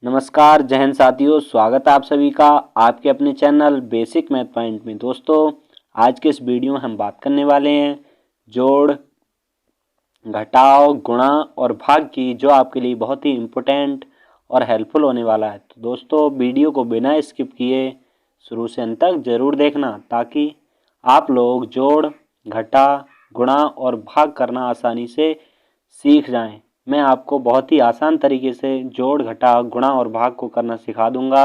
नमस्कार जय हिंद साथियों, स्वागत है आप सभी का आपके अपने चैनल बेसिक मैथ पॉइंट में। दोस्तों आज के इस वीडियो में हम बात करने वाले हैं जोड़, घटाव, गुणा और भाग की, जो आपके लिए बहुत ही इम्पोर्टेंट और हेल्पफुल होने वाला है। तो दोस्तों वीडियो को बिना स्किप किए शुरू से अंत तक ज़रूर देखना, ताकि आप लोग जोड़, घटा, गुणा और भाग करना आसानी से सीख जाएं। मैं आपको बहुत ही आसान तरीके से जोड़, घटा, गुणा और भाग को करना सिखा दूंगा।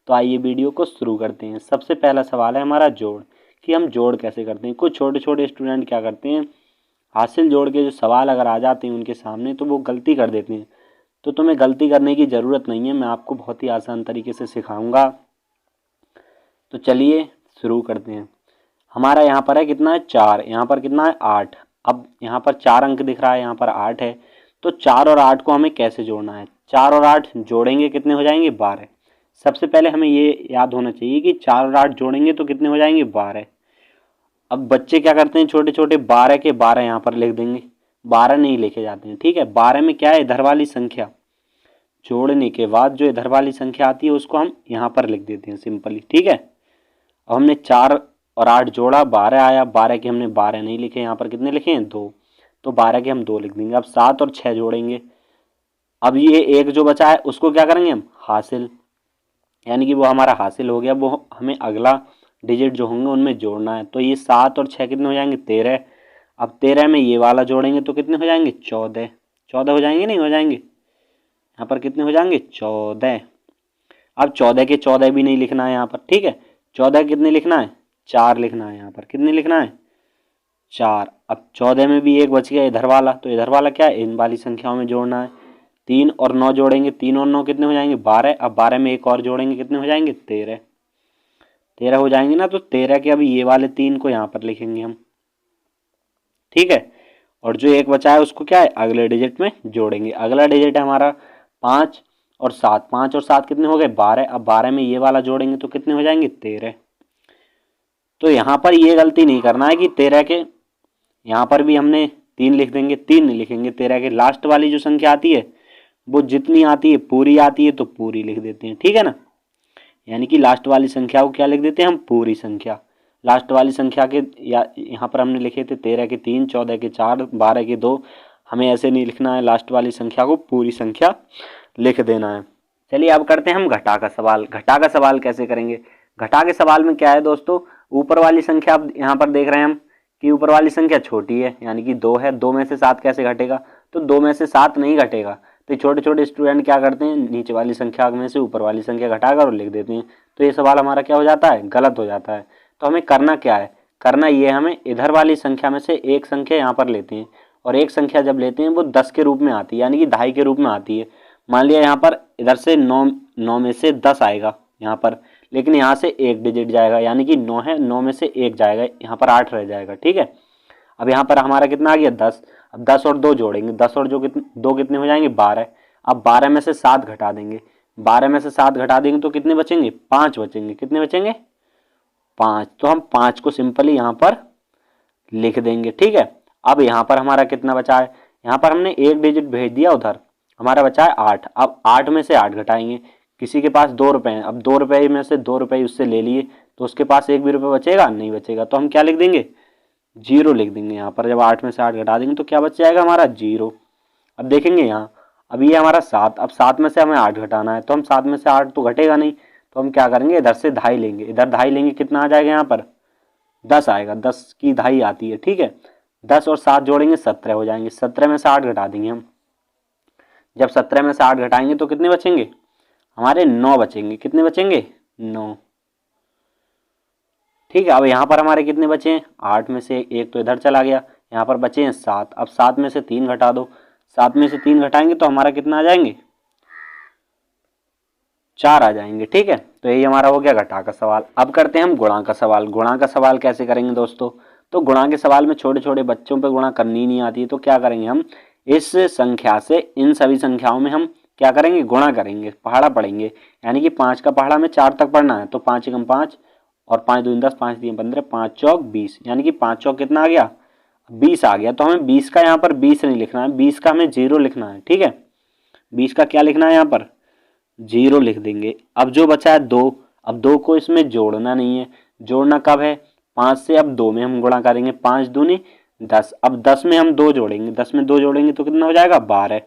तो आइए वीडियो को शुरू करते हैं। सबसे पहला सवाल है हमारा जोड़, कि हम जोड़ कैसे करते हैं। कुछ छोटे छोटे स्टूडेंट क्या करते हैं, हासिल जोड़ के जो सवाल अगर आ जाते हैं उनके सामने तो वो गलती कर देते हैं। तो तुम्हें गलती करने की ज़रूरत नहीं है, मैं आपको बहुत ही आसान तरीके से सिखाऊंगा। तो चलिए शुरू करते हैं। हमारा यहाँ पर है कितना है 4, यहाँ पर कितना है 8। अब यहाँ पर 4 अंक दिख रहा है, यहाँ पर 8 है। तो 4 और 8 को हमें कैसे जोड़ना है। 4 और 8 जोड़ेंगे कितने हो जाएंगे 12। सबसे पहले हमें ये याद होना चाहिए कि 4 और 8 जोड़ेंगे तो कितने हो जाएंगे 12। अब बच्चे क्या करते हैं, छोटे छोटे 12 के 12 यहाँ पर लिख देंगे, 12 नहीं लिखे जाते हैं। ठीक है, 12 में क्या है, इधर वाली संख्या जोड़ने के बाद जो इधर वाली संख्या आती है उसको हम यहाँ पर लिख देते हैं सिंपली। ठीक है, अब हमने 4 और 8 जोड़ा, 12 आया। 12 के हमने 12 नहीं लिखे, यहाँ पर कितने लिखे हैं 2, तो 12 के हम 2 लिख देंगे। अब 7 और 6 जोड़ेंगे। अब ये एक जो बचा है उसको क्या करेंगे हम, हासिल, यानी कि वो हमारा हासिल हो गया। वो हमें अगला डिजिट जो होंगे उनमें जोड़ना है। तो ये 7 और 6 कितने हो जाएंगे 13। अब 13 में ये वाला जोड़ेंगे तो कितने हो जाएंगे 14। 14 हो जाएंगे, नहीं हो जाएंगे, यहाँ पर कितने हो जाएंगे 14। अब 14 के 14 भी नहीं लिखना है यहाँ पर। ठीक है, 14 कितने लिखना है 4 लिखना है। यहाँ पर कितने लिखना है 4। अब 14 में भी एक बच गया इधर वाला, तो इधर वाला क्या है, इन वाली संख्याओं में जोड़ना है। 3 और 9 जोड़ेंगे, 3 और 9 कितने हो जाएंगे 12। अब 12 में एक और जोड़ेंगे, कितने हो जाएंगे 13। 13 हो जाएंगे ना, तो 13 के अभी ये वाले 3 को यहाँ पर लिखेंगे हम। ठीक है, और जो एक बचा है उसको क्या है, अगले डिजिट में जोड़ेंगे। अगला डिजिट है हमारा 5 और 7। 5 और 7 कितने हो गए 12। अब 12 में ये वाला जोड़ेंगे तो कितने हो जाएंगे 13। तो यहाँ पर ये गलती नहीं करना है कि 13 के यहाँ पर भी हमने 3 लिख देंगे, 3 नहीं लिखेंगे। 13 के लास्ट वाली जो संख्या आती है वो जितनी आती है पूरी आती है तो पूरी लिख देते हैं। ठीक है ना, यानी कि लास्ट वाली संख्या को क्या लिख देते हैं हम, पूरी संख्या। लास्ट वाली संख्या के यहाँ पर हमने लिखे थे 13 के 3, 14 के 4, 12 के 2। हमें ऐसे नहीं लिखना है, लास्ट वाली संख्या को पूरी संख्या लिख देना है। चलिए अब करते हैं हम घटा का सवाल। घटा का सवाल कैसे करेंगे। घटा के सवाल में क्या है दोस्तों, ऊपर वाली संख्या अब यहाँ पर देख रहे हैं हम कि ऊपर वाली संख्या छोटी है, यानी कि 2 है। 2 में से 7 कैसे घटेगा, तो 2 में से 7 नहीं घटेगा। तो छोटे छोटे स्टूडेंट क्या करते हैं, नीचे वाली संख्या में से ऊपर वाली संख्या घटाकर और लिख देते हैं। तो ये सवाल हमारा क्या हो जाता है, गलत हो जाता है। तो हमें करना क्या है, करना ये हमें इधर वाली संख्या में से एक संख्या यहाँ पर लेते हैं, और एक संख्या जब लेते हैं वो 10 के रूप में आती है, यानी कि 2.5 के रूप में आती है। मान लिया यहाँ पर इधर से 9 में से 10 आएगा यहाँ पर, लेकिन यहाँ से एक डिजिट जाएगा, यानी कि 9 है, 9 में से एक जाएगा, यहाँ पर 8 रह जाएगा। ठीक है, अब यहाँ पर हमारा कितना आ गया 10। अब 10 और 2 जोड़ेंगे, 10 और जो दो कितने हो जाएंगे 12। अब 12 में से 7 घटा देंगे, 12 में से 7 घटा देंगे तो कितने बचेंगे 5 बचेंगे। कितने बचेंगे 5। तो हम 5 को सिंपली यहाँ पर लिख देंगे। ठीक है, अब यहाँ पर हमारा कितना बचा है, यहाँ पर हमने एक डिजिट भेज दिया उधर, हमारा बचा है 8। अब 8 में से 8 घटाएंगे। किसी के पास 2 रुपए हैं, अब 2 रुपए में से 2 रुपए उससे ले लिए तो उसके पास एक भी रुपये बचेगा नहीं बचेगा। तो हम क्या लिख देंगे, 0 लिख देंगे यहाँ पर। जब 8 में से 8 घटा देंगे तो क्या बच जाएगा हमारा 0। अब देखेंगे यहाँ, अब ये हमारा 7। अब 7 में से हमें 8 घटाना है, तो हम 7 में से 8 तो घटेगा नहीं, तो हम क्या करेंगे, इधर से 2.5 लेंगे। इधर 2.5 लेंगे, कितना आ जाएगा यहाँ पर 10 आएगा, 10 की 2.5 आती है। ठीक है, 10 और 7 जोड़ेंगे 17 हो जाएंगे। 17 में से 8 घटा देंगे हम। जब 17 में से 8 घटाएंगे तो कितने बचेंगे हमारे 9 बचेंगे। कितने बचेंगे 9। ठीक है, अब यहाँ पर हमारे कितने बचे हैं, 8 में से एक तो इधर चला गया, यहाँ पर बचे हैं 7। अब 7 में से 3 घटा दो, 7 में से 3 घटाएंगे तो हमारा कितना आ जाएंगे 4 आ जाएंगे। ठीक है, तो यही हमारा हो गया घटा का सवाल। अब करते हैं हम गुणा का सवाल। गुणा का सवाल कैसे करेंगे दोस्तों, तो गुणा के सवाल में छोटे छोटे बच्चों पे गुणा करनी नहीं आती है, तो क्या करेंगे हम, इस संख्या से इन सभी संख्याओं में हम क्या करेंगे, गुणा करेंगे, पहाड़ा पढ़ेंगे। यानी कि 5 का पहाड़ा में 4 तक पढ़ना है, तो 5 एकम 5 और 5 दूनी 10, 5 तीन 15, 5 चौक 20, यानी कि 5 चौक कितना आ गया 20 आ गया। तो हमें 20 का यहाँ पर 20 नहीं लिखना है, 20 का हमें 0 लिखना है। ठीक है, 20 का क्या लिखना है यहाँ पर 0 लिख देंगे। अब जो बचा है 2, अब 2 को इसमें जोड़ना नहीं है। जोड़ना कब है? 5 से अब 2 में हम गुणा करेंगे, 5 दूनी 10। अब 10 में हम 2 जोड़ेंगे, 10 में 2 जोड़ेंगे तो कितना हो जाएगा? 12।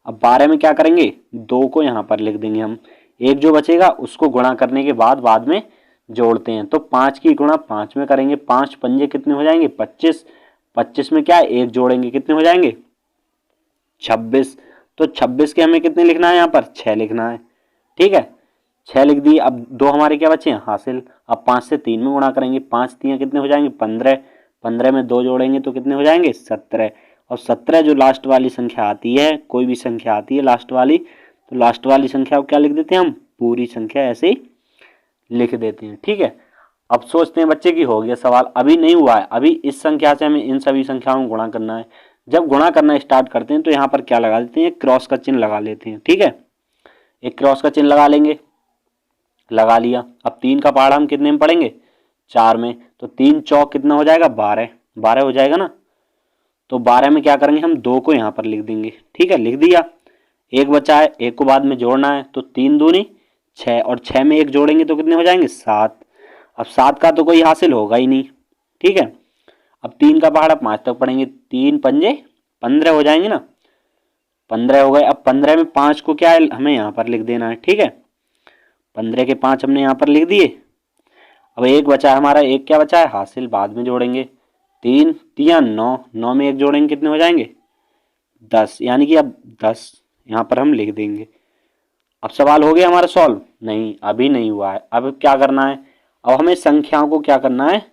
अब 12 में क्या करेंगे? 2 को यहाँ पर लिख देंगे हम, एक जो बचेगा उसको गुणा करने के बाद में जोड़ते हैं। तो 5 की गुणा 5 में करेंगे, 5 पंजे कितने हो जाएंगे? 25। 25 में क्या है? 1 जोड़ेंगे, कितने हो जाएंगे? 26। तो 26 के हमें कितने लिखना है? यहाँ पर 6 लिखना है। ठीक है, 6 लिख दिए। अब 2 हमारे क्या बचे हैं? हासिल। अब 5 से 3 में गुणा करेंगे, 5 3 कितने हो जाएंगे? 15। 15 में 2 जोड़ेंगे तो कितने हो जाएंगे? 17। और 17 जो लास्ट वाली संख्या आती है, कोई भी संख्या आती है लास्ट वाली, तो लास्ट वाली संख्या को क्या लिख देते हैं हम? पूरी संख्या ऐसे ही लिख देते हैं। ठीक है, अब सोचते हैं बच्चे की हो गया सवाल। अभी नहीं हुआ है, अभी इस संख्या से हमें इन सभी संख्याओं को गुणा करना है। जब गुणा करना स्टार्ट करते हैं तो यहाँ पर क्या लगा देते हैं? क्रॉस का चिन्ह लगा लेते हैं। ठीक है, एक क्रॉस का चिन्ह लगा लेंगे, लगा लिया। अब 3 का पहाड़ा हम कितने में पढ़ेंगे? 4 में। तो 3 चौक कितना हो जाएगा? 12। 12 हो जाएगा ना। तो 12 में क्या करेंगे हम? 2 को यहाँ पर लिख देंगे। ठीक है, लिख दिया। एक बचा है, एक को बाद में जोड़ना है, तो 3 दूनी 6, और 6 में 1 जोड़ेंगे तो कितने हो जाएंगे? 7। अब 7 का तो कोई हासिल होगा ही नहीं। ठीक है, अब 3 का पहाड़ा 5 तक पढ़ेंगे, 3 पंजे 15 हो जाएंगे ना। 15 हो गए। अब 15 में 5 को क्या है? हमें यहाँ पर लिख देना है। ठीक है, 15 के 5 हमने यहाँ पर लिख दिए। अब एक बचा है हमारा, एक क्या बचा है? हासिल, बाद में जोड़ेंगे। 3 तिया 9, 9 में 1 जोड़ेंगे कितने हो जाएंगे? 10। यानी कि अब 10 यहाँ पर हम लिख देंगे। अब सवाल हो गया हमारा सॉल्व? नहीं, अभी नहीं हुआ है। अब क्या करना है? अब हमें संख्याओं को क्या करना है?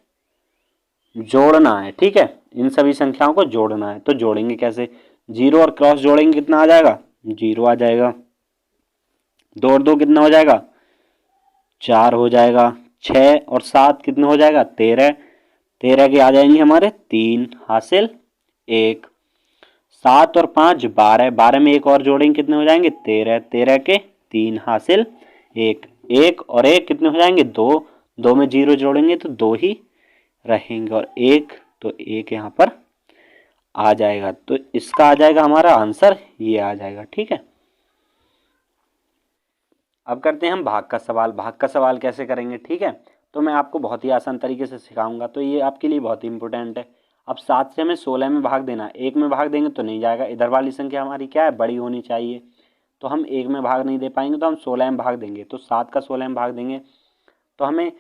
जोड़ना है। ठीक है, इन सभी संख्याओं को जोड़ना है। तो जोड़ेंगे कैसे? 0 और क्रॉस जोड़ेंगे, कितना आ जाएगा? 0 आ जाएगा। 2 और 2 कितना हो जाएगा? 4 हो जाएगा। 6 और 7 कितने हो जाएगा? 13। 13 के आ जाएंगे हमारे 3, हासिल 1। 7 और 5 12, 12 में 1 और जोड़ेंगे कितने हो जाएंगे? 13। 13 के 3, हासिल 1। 1 और 1 कितने हो जाएंगे? 2। 2 में 0 जोड़ेंगे तो 2 ही रहेंगे, और 1 तो 1 यहाँ पर आ जाएगा। तो इसका आ जाएगा हमारा आंसर, ये आ जाएगा। ठीक है, अब करते हैं हम भाग का सवाल। भाग का सवाल कैसे करेंगे? ठीक है, तो मैं आपको बहुत ही आसान तरीके से सिखाऊंगा, तो ये आपके लिए बहुत ही इंपॉर्टेंट है। अब 7 से हमें 16 में भाग देना है। 1 में भाग देंगे तो नहीं जाएगा, इधर वाली संख्या हमारी क्या है? बड़ी होनी चाहिए। तो हम 1 में भाग नहीं दे पाएंगे, तो हम 16 में भाग देंगे। तो 7 का 16 में भाग देंगे तो हमें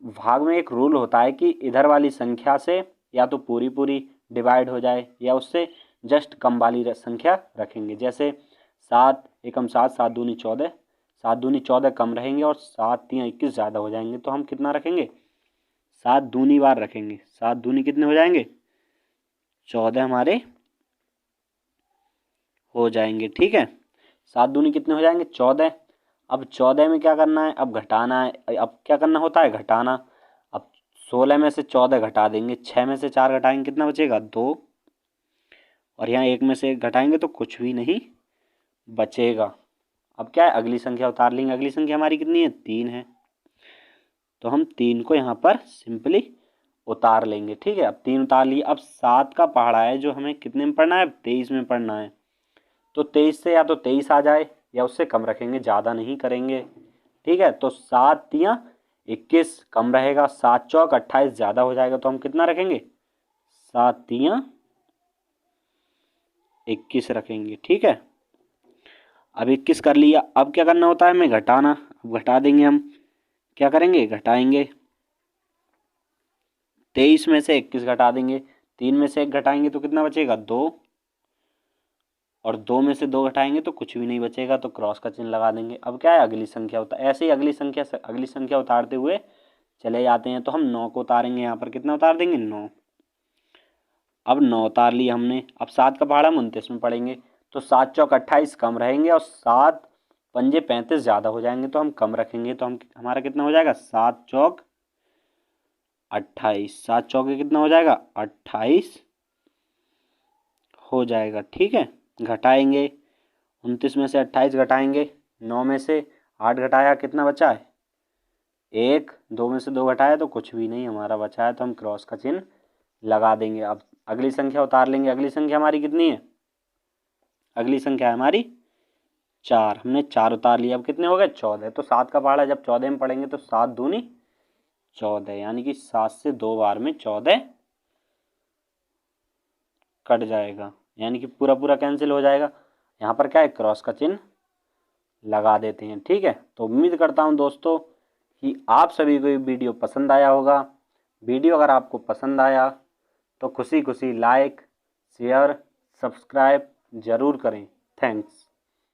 भाग में एक रूल होता है कि इधर वाली संख्या से या तो पूरी पूरी डिवाइड हो जाए, या उससे जस्ट कम वाली संख्या रखेंगे। जैसे 7 एकम 7, 7 दूनी 14, 7 दूनी 14 कम रहेंगे, और 7 3 21 ज़्यादा हो जाएंगे। तो हम कितना रखेंगे? 7 दूनी बार रखेंगे। 7 दूनी कितने हो जाएंगे? 14 हमारे हो जाएंगे। ठीक है, 7 दूनी कितने हो जाएंगे? 14। अब 14 में क्या करना है? अब घटाना है। अब क्या करना होता है? घटाना। अब 16 में से 14 घटा देंगे, 6 में से 4 घटाएंगे, कितना बचेगा? 2। और यहाँ 1 में से 1 घटाएंगे तो कुछ भी नहीं बचेगा। अब क्या है? अगली संख्या उतार लेंगे। अगली संख्या हमारी कितनी है? 3 है। तो हम 3 को यहाँ पर सिंपली उतार लेंगे। ठीक है, अब 3 उतार लिए। अब 7 का पहाड़ा है जो हमें कितने में पढ़ना है? 23 में पढ़ना है। तो 23 से या तो 23 आ जाए, या उससे कम रखेंगे, ज़्यादा नहीं करेंगे। ठीक है, तो 7 तिया 21 कम रहेगा, 7 चौक 28 ज़्यादा हो जाएगा। तो हम कितना रखेंगे? 7 तिया 21 रखेंगे। ठीक है, अब 21 कर लिया। अब क्या करना होता है? हमें घटाना। अब घटा देंगे हम। क्या करेंगे? घटाएंगे। 23 में से 21 घटा देंगे, 3 में से 1 घटाएंगे तो कितना बचेगा? 2। और 2 में से 2 घटाएंगे तो कुछ भी नहीं बचेगा, तो क्रॉस का चिन्ह लगा देंगे। अब क्या है? अगली संख्या ऐसे ही अगली संख्या उतारते हुए चले जाते हैं। तो हम 9 को उतारेंगे। यहाँ पर कितना उतार देंगे? 9। अब 9 उतार लिया हमने। अब 7 का पहाड़ा हम 29 में पढ़ेंगे। तो 7 चौक 28 कम रहेंगे, और 7 पंजे 35 ज़्यादा हो जाएंगे, तो हम कम रखेंगे। तो हम हमारा कितना हो जाएगा? 7 चौक 28। 7 चौके कितना हो जाएगा? 28 हो जाएगा। ठीक है, घटाएंगे। 29 में से 28 घटाएंगे, 9 में से 8 घटाया, कितना बचा है? 1। 2 में से 2 घटाया तो कुछ भी नहीं हमारा बचा है, तो हम क्रॉस का चिन्ह लगा देंगे। अब अगली संख्या उतार लेंगे। अगली संख्या हमारी कितनी है? अगली संख्या है हमारी 4, हमने 4 उतार लिया। अब कितने हो गए? 14। तो 7 का पहाड़ा जब 14 में पढ़ेंगे तो 7 दूनी 14, यानी कि 7 से 2 बार में 14 कट जाएगा, यानी कि पूरा पूरा कैंसिल हो जाएगा। यहाँ पर क्या है? क्रॉस का चिन्ह लगा देते हैं। ठीक है, तो उम्मीद करता हूँ दोस्तों कि आप सभी को ये वीडियो पसंद आया होगा। वीडियो अगर आपको पसंद आया तो खुशी खुशी लाइक, शेयर, सब्सक्राइब ज़रूर करें। थैंक्स।